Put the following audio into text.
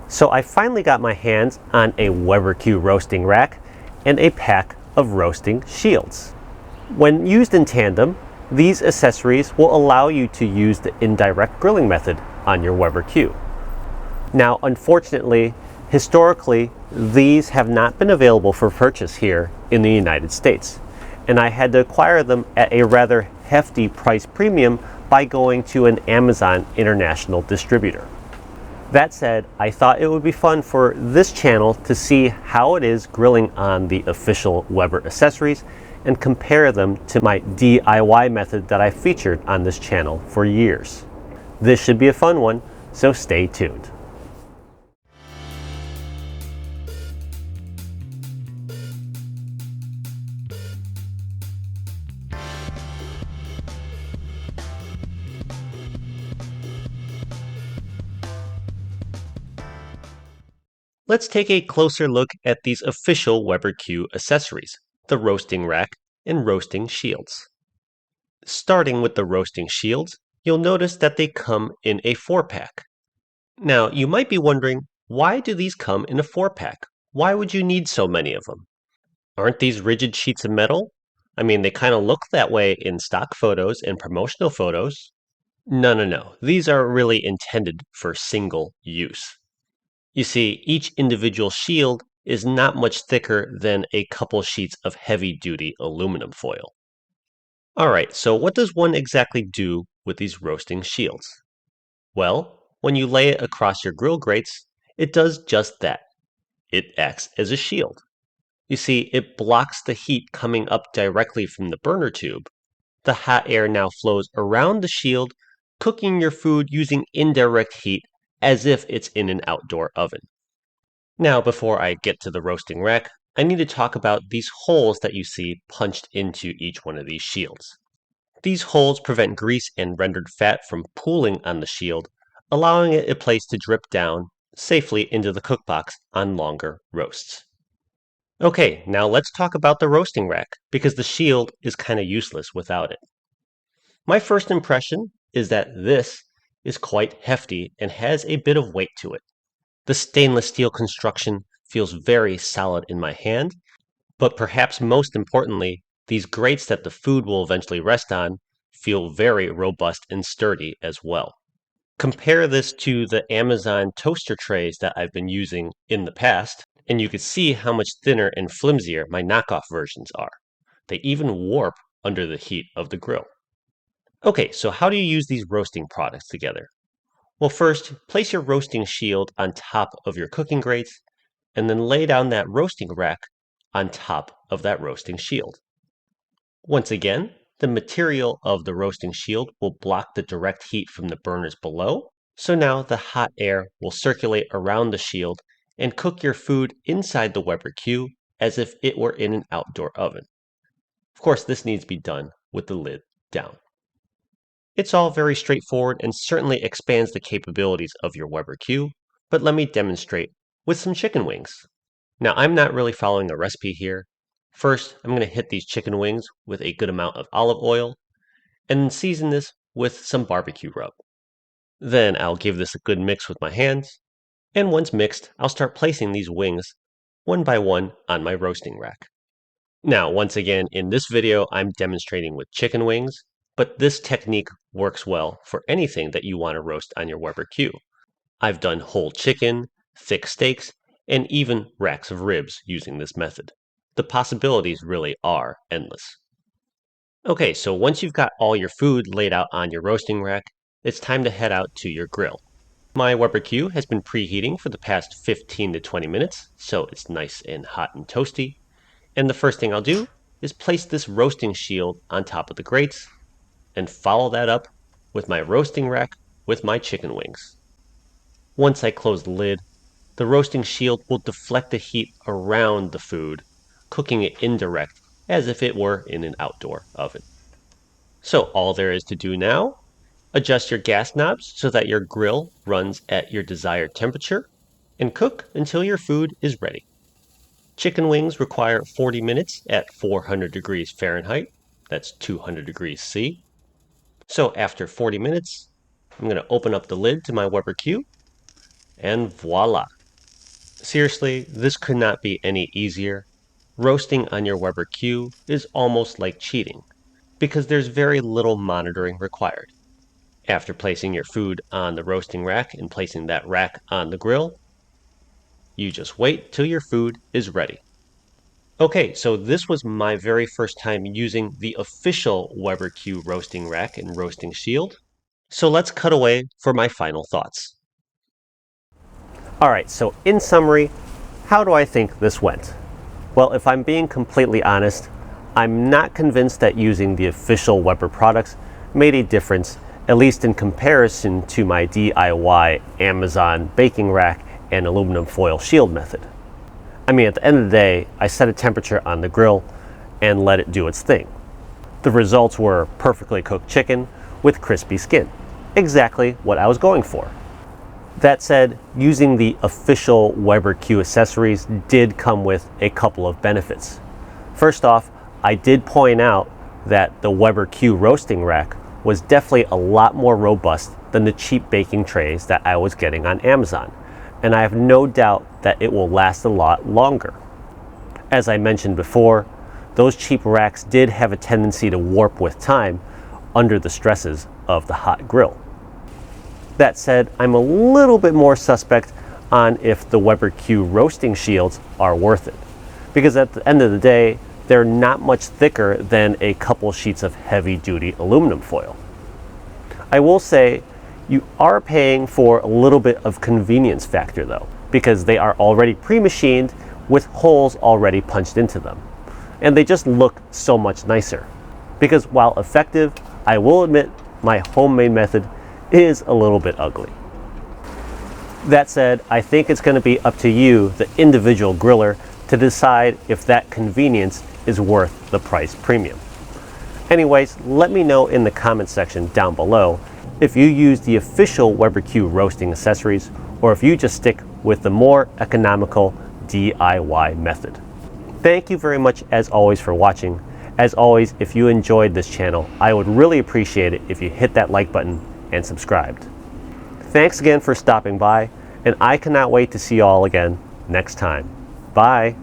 So I finally got my hands on a WEBER roasting rack and a pack of roasting shields. When used in tandem, these accessories will allow you to use the indirect grilling method on your WEBER. Now, unfortunately, historically, these have not been available for purchase here in the United States, and I had to acquire them at a rather hefty price premium by going to an Amazon international distributor. That said, I thought it would be fun for this channel to see how it is grilling on the official WEBER accessories and compare them to my DIY method that I featured on this channel for years. This should be a fun one, so stay tuned. Let's take a closer look at these official WEBER accessories, the roasting rack and roasting shields. Starting with the roasting shields, you'll notice that they come in a 4-pack. Now, you might be wondering, why do these come in a 4-pack? Why would you need so many of them? Aren't these rigid sheets of metal? I mean, they kind of look that way in stock photos and promotional photos. No. These are really intended for single use. You see, each individual shield is not much thicker than a couple sheets of heavy-duty aluminum foil. Alright, so what does one exactly do with these roasting shields? Well, when you lay it across your grill grates, it does just that. It acts as a shield. You see, it blocks the heat coming up directly from the burner tube. The hot air now flows around the shield, cooking your food using indirect heat as if it's in an outdoor oven. Now, before I get to the roasting rack, I need to talk about these holes that you see punched into each one of these shields. These holes prevent grease and rendered fat from pooling on the shield, allowing it a place to drip down safely into the cookbox on longer roasts. Okay, now let's talk about the roasting rack, because the shield is kind of useless without it. My first impression is that this is quite hefty and has a bit of weight to it. The stainless steel construction feels very solid in my hand, but perhaps most importantly, these grates that the food will eventually rest on feel very robust and sturdy as well. Compare this to the Amazon toaster trays that I've been using in the past, and you can see how much thinner and flimsier my knockoff versions are. They even warp under the heat of the grill. Okay, so how do you use these roasting products together? Well, first, place your roasting shield on top of your cooking grates, and then lay down that roasting rack on top of that roasting shield. Once again, the material of the roasting shield will block the direct heat from the burners below, so now the hot air will circulate around the shield and cook your food inside the WEBER as if it were in an outdoor oven. Of course, this needs to be done with the lid down. It's all very straightforward and certainly expands the capabilities of your WEBER, but let me demonstrate with some chicken wings. Now, I'm not really following a recipe here. First, I'm going to hit these chicken wings with a good amount of olive oil, and then season this with some barbecue rub. Then I'll give this a good mix with my hands, and once mixed, I'll start placing these wings one by one on my roasting rack. Now, once again, in this video, I'm demonstrating with chicken wings, but this technique works well for anything that you want to roast on your WEBER. I've done whole chicken, thick steaks, and even racks of ribs using this method. The possibilities really are endless. Okay, so once you've got all your food laid out on your roasting rack, it's time to head out to your grill. My WEBER has been preheating for the past 15 to 20 minutes, so it's nice and hot and toasty. And the first thing I'll do is place this roasting shield on top of the grates, and follow that up with my roasting rack with my chicken wings. Once I close the lid, the roasting shield will deflect the heat around the food, cooking it indirect as if it were in an outdoor oven. So all there is to do now, adjust your gas knobs so that your grill runs at your desired temperature, and cook until your food is ready. Chicken wings require 40 minutes at 400 degrees Fahrenheit, that's 200 degrees C. So after 40 minutes, I'm going to open up the lid to my WEBER, and voila! Seriously, this could not be any easier. Roasting on your Weber Q is almost like cheating, because there's very little monitoring required. After placing your food on the roasting rack and placing that rack on the grill, you just wait till your food is ready. Okay, so this was my very first time using the official Weber Q roasting rack and roasting shield. So let's cut away for my final thoughts. Alright, so in summary, how do I think this went? Well, if I'm being completely honest, I'm not convinced that using the official Weber products made a difference, at least in comparison to my DIY Amazon baking rack and aluminum foil shield method. I mean, at the end of the day, I set a temperature on the grill and let it do its thing. The results were perfectly cooked chicken with crispy skin. Exactly what I was going for. That said, using the official Weber Q accessories did come with a couple of benefits. First off, I did point out that the Weber Q roasting rack was definitely a lot more robust than the cheap baking trays that I was getting on Amazon, and I have no doubt that it will last a lot longer. As I mentioned before, those cheap racks did have a tendency to warp with time under the stresses of the hot grill. That said, I'm a little bit more suspect on if the Weber Q roasting shields are worth it, because at the end of the day, they're not much thicker than a couple sheets of heavy-duty aluminum foil. I will say you are paying for a little bit of convenience factor though, because they are already pre-machined with holes already punched into them, and they just look so much nicer. Because while effective, I will admit my homemade method is a little bit ugly. That said, I think it's going to be up to you, the individual griller, to decide if that convenience is worth the price premium. Anyways, let me know in the comment section down below if you use the official Weber Q roasting accessories or if you just stick with the more economical DIY method. Thank you very much as always for watching. As always, if you enjoyed this channel, I would really appreciate it if you hit that like button and subscribed. Thanks again for stopping by, and I cannot wait to see you all again next time. Bye!